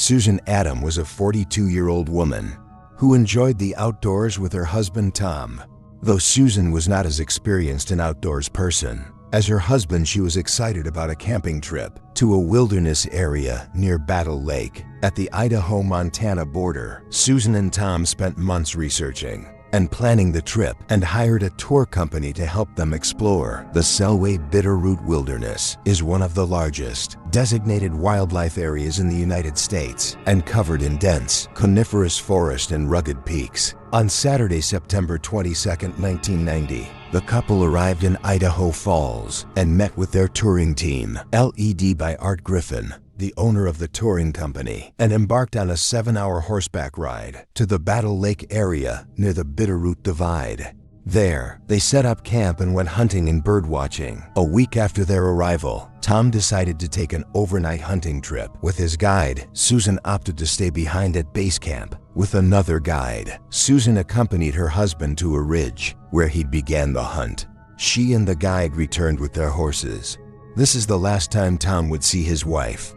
Susan Adam was a 42-year-old woman who enjoyed the outdoors with her husband Tom. Though Susan was not as experienced an outdoors person as her husband, she was excited about a camping trip to a wilderness area near Battle Lake at the Idaho-Montana border. Susan and Tom spent months researching and planning the trip and hired a tour company to help them explore. The Selway Bitterroot Wilderness is one of the largest designated wildlife areas in the United States and covered in dense coniferous forest and rugged peaks. On Saturday, September 22, 1990, the couple arrived in Idaho Falls and met with their touring team, led by Art Griffin, the owner of the touring company, and embarked on a 7-hour horseback ride to the Battle Lake area near the Bitterroot Divide. There, they set up camp and went hunting and bird watching. A week after their arrival, Tom decided to take an overnight hunting trip with his guide. Susan opted to stay behind at base camp with another guide. Susan accompanied her husband to a ridge where he'd began the hunt. She and the guide returned with their horses. This is the last time Tom would see his wife.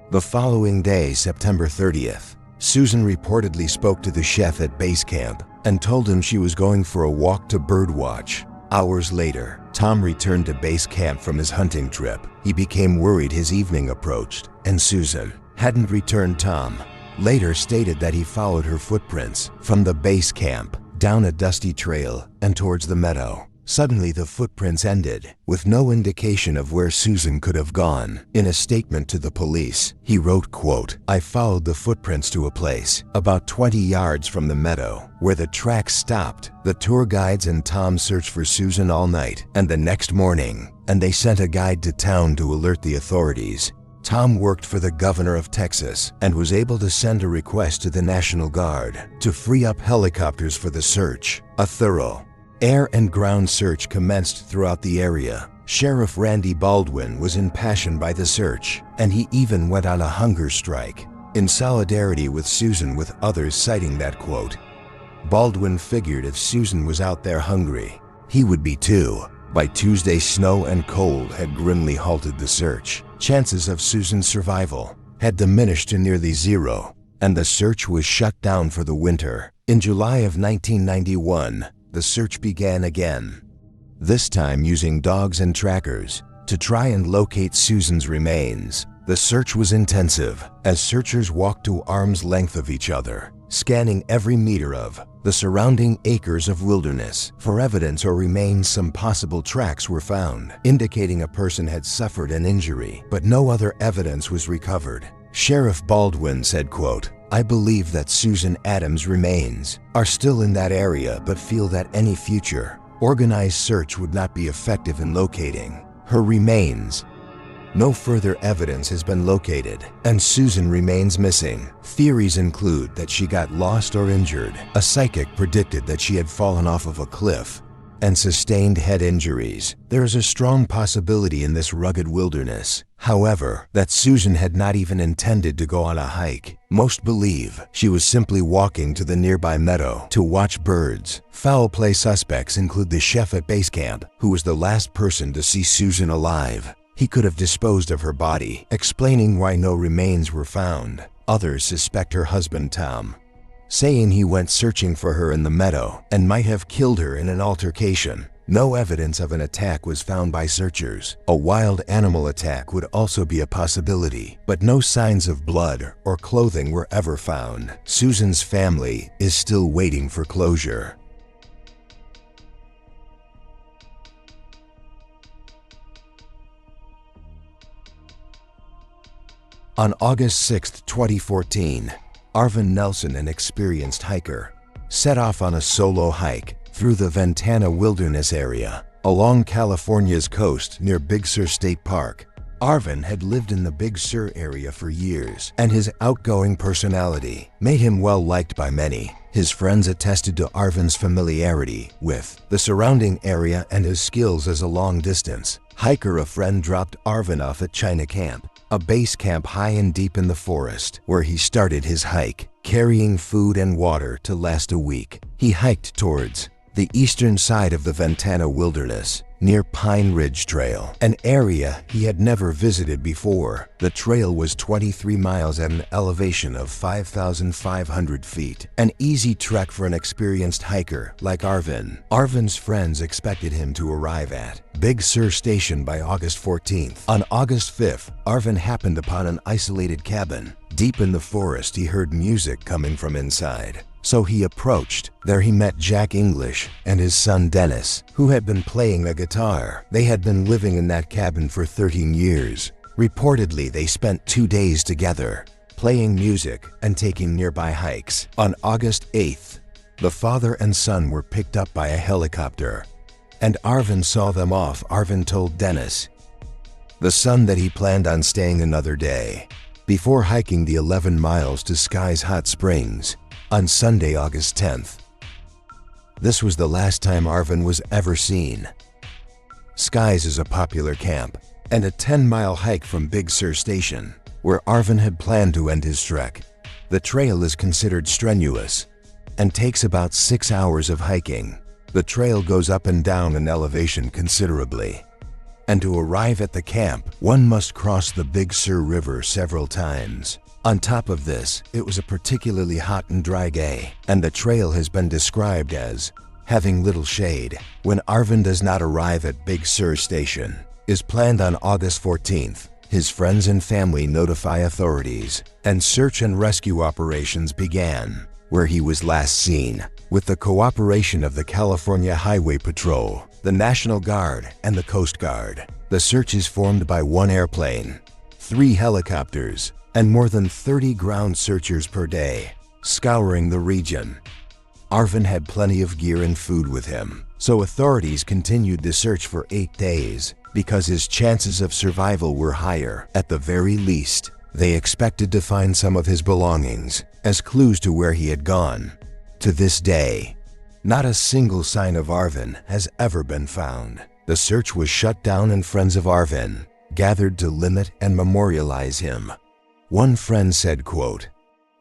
The following day, September 30th, Susan reportedly spoke to the chef at base camp and told him she was going for a walk to birdwatch. Hours later, Tom returned to base camp from his hunting trip. He became worried his evening approached, and Susan hadn't returned. Tom later stated that he followed her footprints from the base camp down a dusty trail and towards the meadow. Suddenly, the footprints ended, with no indication of where Susan could have gone. In a statement to the police, he wrote, quote, "I followed the footprints to a place about 20 yards from the meadow where the tracks stopped. The tour guides and Tom searched for Susan all night and the next morning, and they sent a guide to town to alert the authorities." Tom worked for the governor of Texas and was able to send a request to the National Guard to free up helicopters for the search. A thorough air and ground search commenced throughout the area. Sheriff Randy Baldwin was impassioned by the search, and he even went on a hunger strike in solidarity with Susan, with others citing that, quote, "Baldwin figured if Susan was out there hungry, he would be too." By Tuesday, snow and cold had grimly halted the search. Chances of Susan's survival had diminished to nearly zero, and the search was shut down for the winter. In July of 1991, the search began again, this time using dogs and trackers to try and locate Susan's remains. The search was intensive as searchers walked to arm's length of each other, scanning every meter of the surrounding acres of wilderness for evidence or remains. Some possible tracks were found, indicating a person had suffered an injury, but no other evidence was recovered. Sheriff Baldwin said, quote, "I believe that Susan Adams' remains are still in that area, but feel that any future organized search would not be effective in locating her remains. No further evidence has been located, and Susan remains missing. Theories include that she got lost or injured. A psychic predicted that she had fallen off of a cliff and sustained head injuries. There is a strong possibility in this rugged wilderness, however, that Susan had not even intended to go on a hike. Most believe she was simply walking to the nearby meadow to watch birds." Foul play suspects include the chef at base camp, who was the last person to see Susan alive. He could have disposed of her body, explaining why no remains were found. Others suspect her husband Tom, saying he went searching for her in the meadow and might have killed her in an altercation. No evidence of an attack was found by searchers. A wild animal attack would also be a possibility, but no signs of blood or clothing were ever found. Susan's family is still waiting for closure. On August 6, 2014, Arvin Nelson, an experienced hiker, set off on a solo hike through the Ventana Wilderness area along California's coast near Big Sur State Park. Arvin had lived in the Big Sur area for years, and his outgoing personality made him well liked by many. His friends attested to Arvin's familiarity with the surrounding area and his skills as a long-distance hiker. A friend dropped Arvin off at China Camp, a base camp high and deep in the forest, where he started his hike, carrying food and water to last a week. He hiked towards the eastern side of the Ventana Wilderness near Pine Ridge Trail, an area he had never visited before. The trail was 23 miles at an elevation of 5,500 feet, an easy trek for an experienced hiker like Arvin. Arvin's friends expected him to arrive at Big Sur Station by August 14th. On August 5th, Arvin happened upon an isolated cabin. Deep in the forest, he heard music coming from inside. So he approached. There he met Jack English and his son Dennis, who had been playing a guitar. They had been living in that cabin for 13 years. Reportedly, they spent 2 days together, playing music and taking nearby hikes. On August 8th, the father and son were picked up by a helicopter, and Arvin saw them off. Arvin told Dennis, the son, that he planned on staying another day before hiking the 11 miles to Sky's Hot Springs on Sunday, August 10th. This was the last time Arvin was ever seen. Sky's is a popular camp and a 10-mile hike from Big Sur Station, where Arvin had planned to end his trek. The trail is considered strenuous and takes about 6 hours of hiking. The trail goes up and down in elevation considerably, and to arrive at the camp, one must cross the Big Sur River several times. On top of this, it was a particularly hot and dry day, and the trail has been described as having little shade. When Arvin does not arrive at Big Sur Station, is planned on August 14th. His friends and family notify authorities, and search and rescue operations began where he was last seen. With the cooperation of the California Highway Patrol, the National Guard, and the Coast Guard, the search is formed by 1 airplane, 3 helicopters, and more than 30 ground searchers per day, scouring the region. Arvin had plenty of gear and food with him, so authorities continued the search for 8 days because his chances of survival were higher. At the very least, they expected to find some of his belongings as clues to where he had gone. To this day, not a single sign of Arvin has ever been found. The search was shut down, and friends of Arvin gathered to limit and memorialize him. One friend said, quote,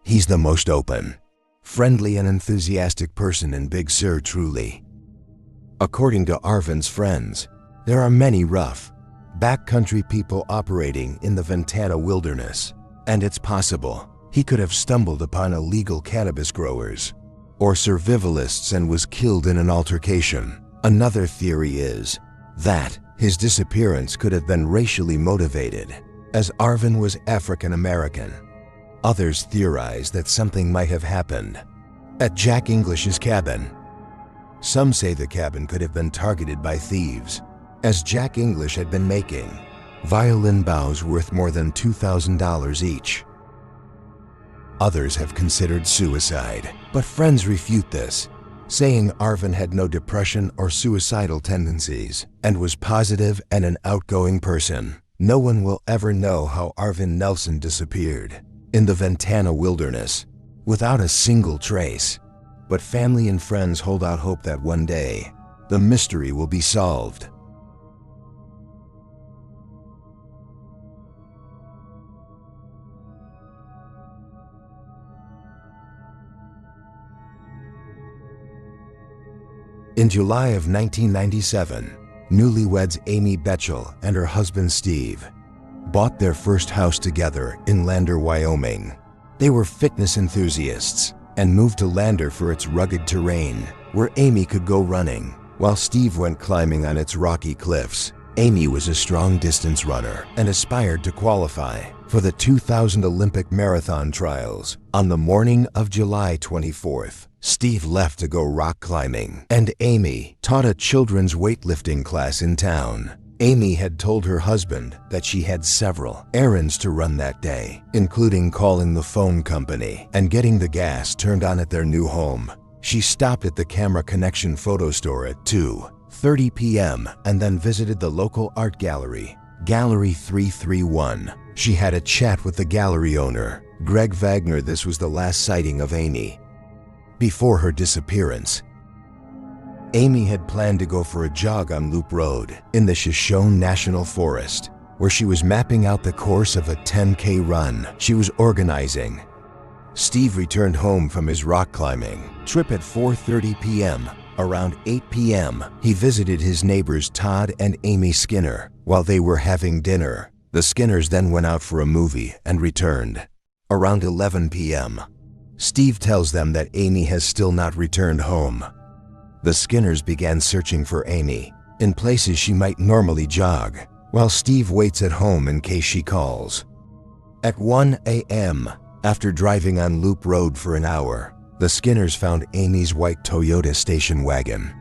"He's the most open, friendly, and enthusiastic person in Big Sur, truly." According to Arvin's friends, there are many rough, backcountry people operating in the Ventana wilderness, and it's possible he could have stumbled upon illegal cannabis growers or survivalists and was killed in an altercation. Another theory is that his disappearance could have been racially motivated, as Arvin was African American. Others theorize that something might have happened at Jack English's cabin. Some say the cabin could have been targeted by thieves, as Jack English had been making violin bows worth more than $2,000 each. Others have considered suicide, but friends refute this, saying Arvin had no depression or suicidal tendencies and was positive and an outgoing person. No one will ever know how Arvin Nelson disappeared in the Ventana wilderness without a single trace, but family and friends hold out hope that one day the mystery will be solved. In July of 1997, newlyweds Amy Betchel and her husband Steve bought their first house together in Lander, Wyoming. They were fitness enthusiasts and moved to Lander for its rugged terrain, where Amy could go running, while Steve went climbing on its rocky cliffs. Amy was a strong distance runner and aspired to qualify for the 2000 Olympic marathon trials. On the morning of July 24th, Steve left to go rock climbing, and Amy taught a children's weightlifting class in town. Amy had told her husband that she had several errands to run that day, including calling the phone company and getting the gas turned on at their new home. She stopped at the Camera Connection photo store at 2:30 p.m. and then visited the local art gallery, Gallery 331. She had a chat with the gallery owner, Greg Wagner. This was the last sighting of Amy before her disappearance. Amy had planned to go for a jog on Loop Road in the Shoshone National Forest, where she was mapping out the course of a 10K run she was organizing. Steve returned home from his rock climbing trip at 4:30 p.m. Around 8 p.m., he visited his neighbors Todd and Amy Skinner while they were having dinner. The Skinners then went out for a movie and returned. Around 11 p.m., Steve tells them that Amy has still not returned home. The Skinners began searching for Amy in places she might normally jog, while Steve waits at home in case she calls. At 1 a.m., after driving on Loop Road for an hour, the Skinners found Amy's white Toyota station wagon.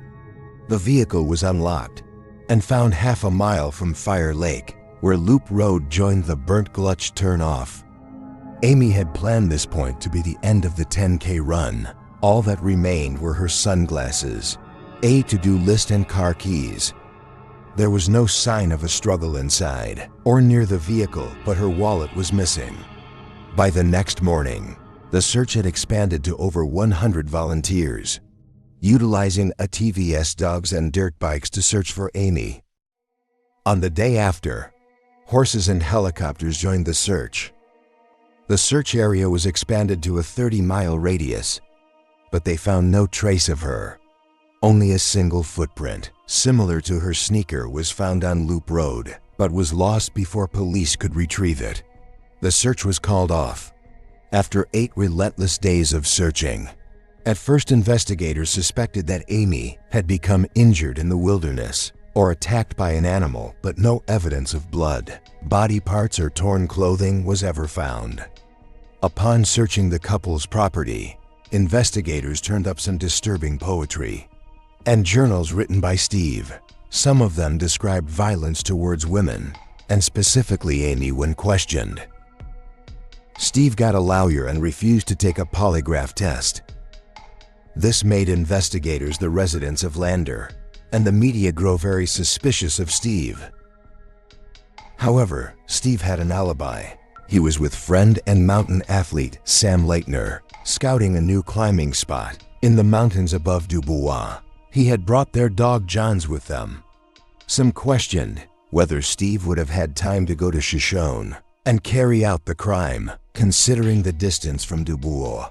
The vehicle was unlocked and found half a mile from Fire Lake, where Loop Road joined the Burnt Gulch turnoff. Amy had planned this point to be the end of the 10K run. All that remained were her sunglasses, a to-do list, and car keys. There was no sign of a struggle inside or near the vehicle, but her wallet was missing. By the next morning, the search had expanded to over 100 volunteers, utilizing ATVs, dogs, and dirt bikes to search for Amy. On the day after, horses and helicopters joined the search. The search area was expanded to a 30-mile radius, but they found no trace of her. Only a single footprint, similar to her sneaker, was found on Loop Road, but was lost before police could retrieve it. The search was called off after 8 relentless days of searching. At first, investigators suspected that Amy had become injured in the wilderness or attacked by an animal, but no evidence of blood, body parts, or torn clothing was ever found. Upon searching the couple's property, investigators turned up some disturbing poetry and journals written by Steve. Some of them described violence towards women, and specifically Amy when questioned. Steve got a lawyer and refused to take a polygraph test. This made investigators, the residents of Lander, and the media grow very suspicious of Steve. However, Steve had an alibi. He was with friend and mountain athlete Sam Leitner, scouting a new climbing spot in the mountains above Dubois. He had brought their dog Johns with them. Some questioned whether Steve would have had time to go to Shoshone and carry out the crime, considering the distance from Dubois.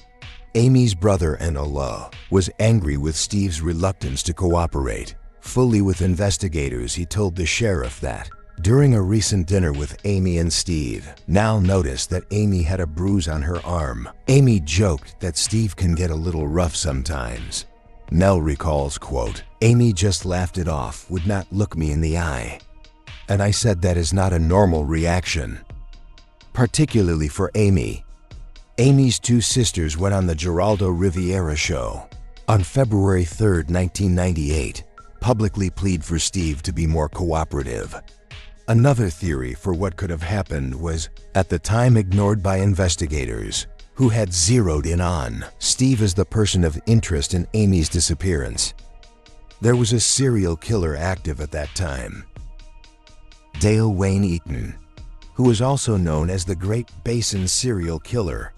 Amy's brother-in-law was angry with Steve's reluctance to cooperate fully with investigators. He told the sheriff that during a recent dinner with Amy and Steve, Nell noticed that Amy had a bruise on her arm. Amy joked that Steve can get a little rough sometimes. Nell recalls, quote, "Amy just laughed it off, would not look me in the eye. And I said that is not a normal reaction, particularly for Amy." Amy's 2 sisters went on the Geraldo Riviera show on February 3, 1998, publicly plead for Steve to be more cooperative. Another theory for what could have happened was, at the time ignored by investigators, who had zeroed in on Steve as the person of interest in Amy's disappearance. There was a serial killer active at that time, Dale Wayne Eaton, who was also known as the Great Basin serial killer.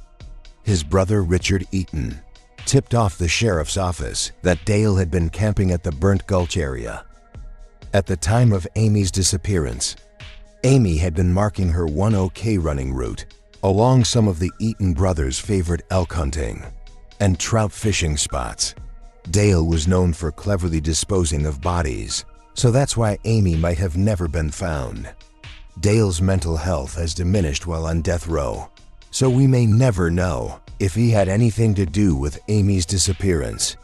His brother Richard Eaton tipped off the sheriff's office that Dale had been camping at the Burnt Gulch area. At the time of Amy's disappearance, Amy had been marking her 10K running route along some of the Eaton brothers' favorite elk hunting and trout fishing spots. Dale was known for cleverly disposing of bodies, so that's why Amy might have never been found. Dale's mental health has diminished while on death row, so we may never know if he had anything to do with Amy's disappearance.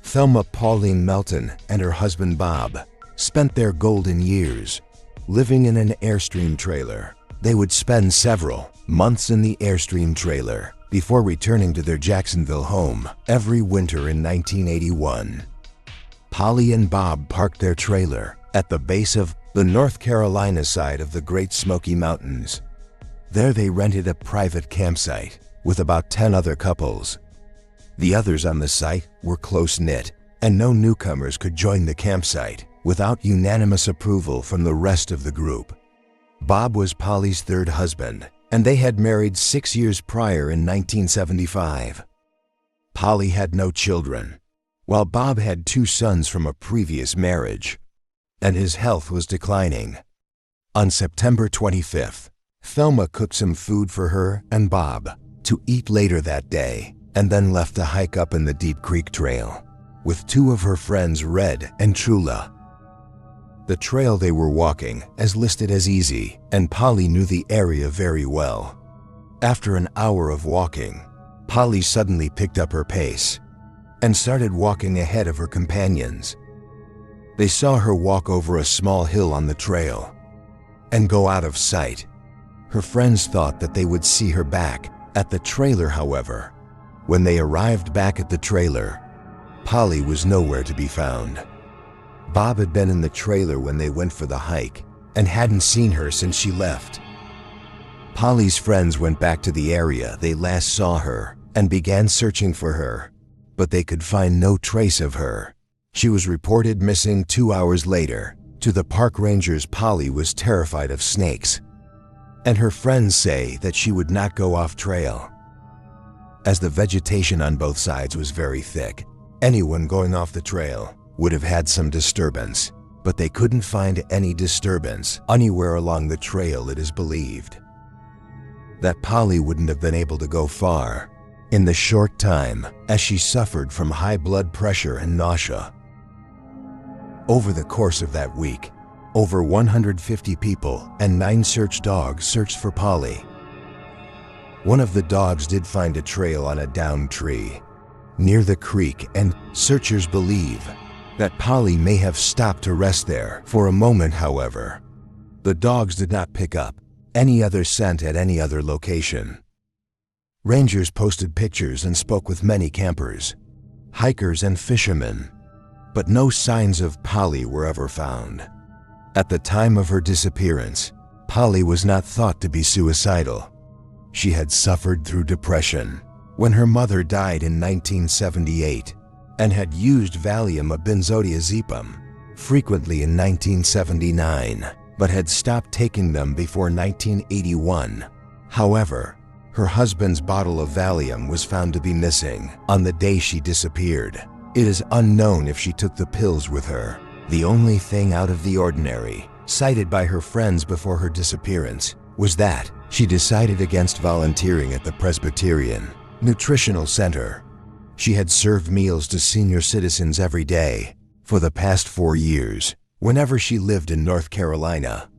Thelma Pauline Melton and her husband Bob spent their golden years living in an Airstream trailer. They would spend several months in the Airstream trailer before returning to their Jacksonville home every winter in 1981. Polly and Bob parked their trailer at the base of the North Carolina side of the Great Smoky Mountains. There they rented a private campsite with about 10 other couples. The others on the site were close-knit, and no newcomers could join the campsite without unanimous approval from the rest of the group. Bob was Polly's 3rd husband, and they had married 6 years prior in 1975. Polly had no children, while Bob had 2 sons from a previous marriage. and his health was declining. On September 25th, Thelma cooked some food for her and Bob to eat later that day, and then left to hike up in the Deep Creek Trail with two of her friends, Red and Trula. The trail they were walking is listed as easy, and Polly knew the area very well. After an hour of walking, Polly suddenly picked up her pace and started walking ahead of her companions. They saw her walk over a small hill on the trail and go out of sight. Her friends thought that they would see her back at the trailer. However, when they arrived back at the trailer, Polly was nowhere to be found. Bob had been in the trailer when they went for the hike and hadn't seen her since she left. Polly's friends went back to the area they last saw her and began searching for her, but they could find no trace of her. She was reported missing 2 hours later. To the park rangers, Polly was terrified of snakes, and her friends say that she would not go off trail, as the vegetation on both sides was very thick. Anyone going off the trail would have had some disturbance, but they couldn't find any disturbance anywhere along the trail. It is believed that Polly wouldn't have been able to go far in the short time, as she suffered from high blood pressure and nausea. Over the course of that week, over 150 people and 9 search dogs searched for Polly. One of the dogs did find a trail on a downed tree near the creek, and searchers believe that Polly may have stopped to rest there for a moment. However, the dogs did not pick up any other scent at any other location. Rangers posted pictures and spoke with many campers, hikers, and fishermen, but no signs of Polly were ever found. At the time of her disappearance, Polly was not thought to be suicidal. She had suffered through depression when her mother died in 1978 and had used Valium, a benzodiazepam, frequently in 1979, but had stopped taking them before 1981. However, her husband's bottle of Valium was found to be missing on the day she disappeared. It is unknown if she took the pills with her. The only thing out of the ordinary cited by her friends before her disappearance was that she decided against volunteering at the Presbyterian Nutritional Center. She had served meals to senior citizens every day for the past 4 years, whenever she lived in North Carolina.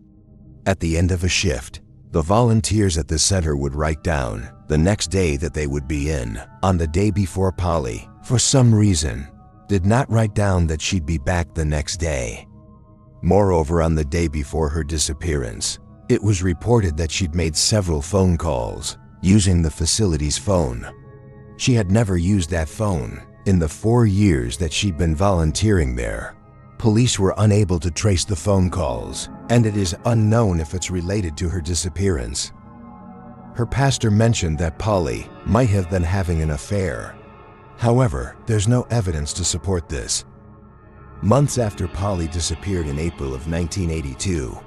At the end of a shift, the volunteers at the center would write down the next day that they would be in. On the day before, Polly, for some reason, did not write down that she'd be back the next day. Moreover, on the day before her disappearance, it was reported that she'd made several phone calls using the facility's phone. She had never used that phone in the 4 years that she'd been volunteering there. Police were unable to trace the phone calls, and it is unknown if it's related to her disappearance. Her pastor mentioned that Polly might have been having an affair. However, there's no evidence to support this. Months after Polly disappeared in April of 1982,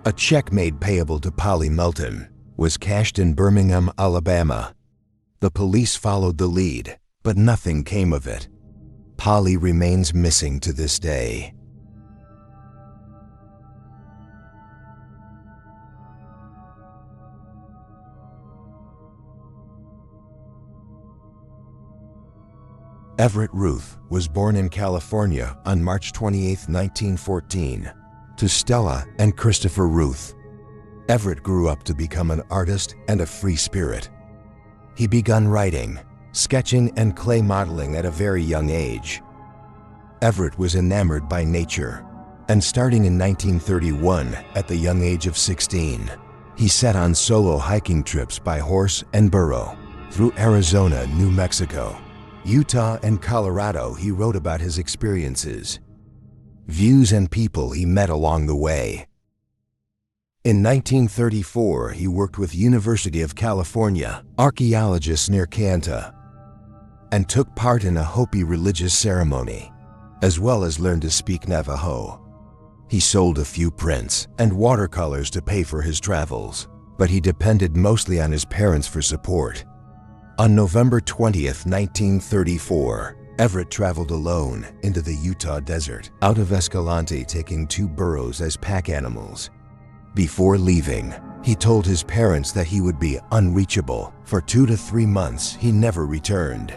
a check made payable to Polly Melton was cashed in Birmingham, Alabama. The police followed the lead, but nothing came of it. Polly remains missing to this day. Everett Ruess was born in California on March 28, 1914, to Stella and Christopher Ruess. Everett grew up to become an artist and a free spirit. He began writing, sketching, and clay modeling at a very young age. Everett was enamored by nature, and starting in 1931, at the young age of 16, he set on solo hiking trips by horse and burro through Arizona, New Mexico, Utah, and Colorado. He wrote about his experiences, views, and people he met along the way. In 1934, he worked with University of California archaeologists near Canta and took part in a Hopi religious ceremony, as well as learned to speak Navajo. He sold a few prints and watercolors to pay for his travels, but he depended mostly on his parents for support. On November 20, 1934, Everett traveled alone into the Utah desert, out of Escalante, taking 2 burros as pack animals. Before leaving, he told his parents that he would be unreachable. For 2 to 3 months, he never returned.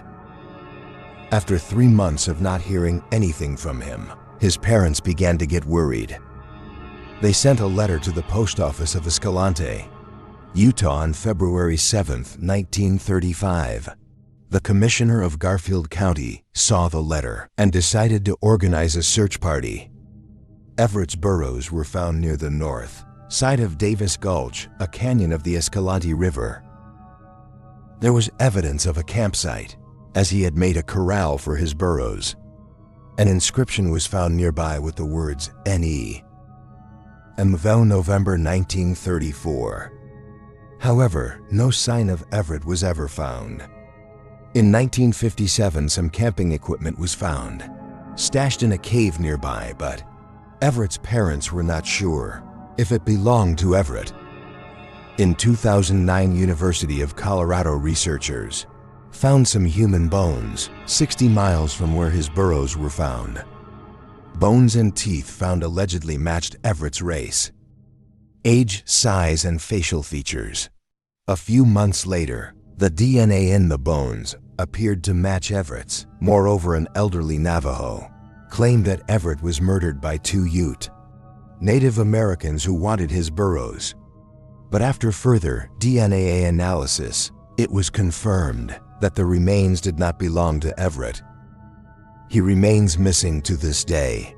After 3 months of not hearing anything from him, his parents began to get worried. They sent a letter to the post office of Escalante, Utah on February 7, 1935. The commissioner of Garfield County saw the letter and decided to organize a search party. Everett's burros were found near the north side of Davis Gulch, a canyon of the Escalante River. There was evidence of a campsite, as he had made a corral for his burros. An inscription was found nearby with the words N.E. Mvo November 1934. However, no sign of Everett was ever found. In 1957, some camping equipment was found, stashed in a cave nearby, but Everett's parents were not sure if it belonged to Everett. In 2009, University of Colorado researchers found some human bones 60 miles from where his burros were found. Bones and teeth found allegedly matched Everett's race, age, size, and facial features. A few months later, the DNA in the bones appeared to match Everett's. Moreover, an elderly Navajo claimed that Everett was murdered by 2 Ute Native Americans who wanted his burros. But after further DNA analysis, it was confirmed that the remains did not belong to Everett. He remains missing to this day.